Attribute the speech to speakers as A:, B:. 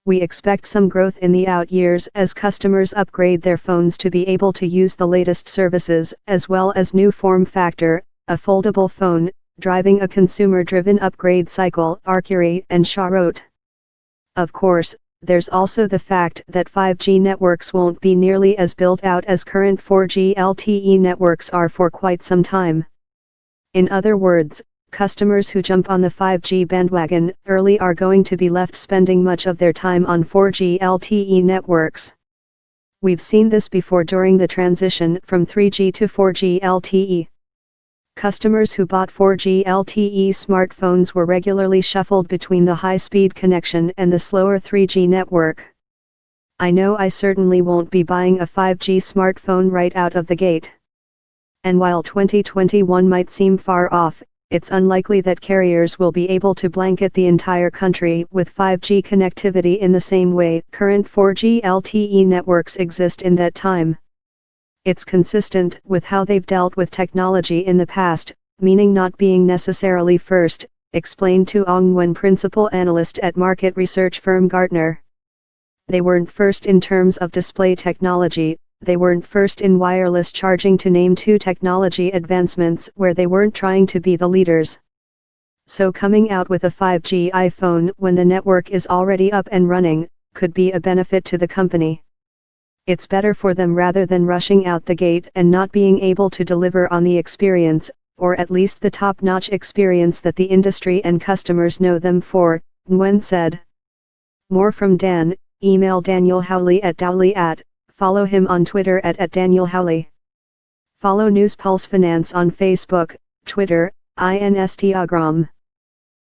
A: We expect some growth in the out years as customers upgrade their phones to be able to use the latest services, as well as new form factor, a foldable phone, driving a consumer-driven upgrade cycle, Arcuri and Shah wrote. Of course, there's also the fact that 5G networks won't be nearly as built out as current 4G LTE networks are for quite some time. In other words, customers who jump on the 5G bandwagon early are going to be left spending much of their time on 4G LTE networks. We've seen this before during the transition from 3G to 4G LTE. Customers who bought 4G LTE smartphones were regularly shuffled between the high-speed connection and the slower 3G network. I know I certainly won't be buying a 5G smartphone right out of the gate. And while 2021 might seem far off, it's unlikely that carriers will be able to blanket the entire country with 5G connectivity in the same way current 4G LTE networks exist in that time. It's consistent with how they've dealt with technology in the past, meaning not being necessarily first, explained to Ong Wen, principal analyst at market research firm Gartner. They weren't first in terms of display technology, they weren't first in wireless charging, to name two technology advancements where they weren't trying to be the leaders. So coming out with a 5G iPhone when the network is already up and running, could be a benefit to the company. It's better for them rather than rushing out the gate and not being able to deliver on the experience, or at least the top-notch experience that the industry and customers know them for, Nguyen said. More from Dan, email Daniel Howley at Dowley @ follow him on Twitter at Daniel Howley. Follow News Pulse Finance on Facebook, Twitter, Instagram.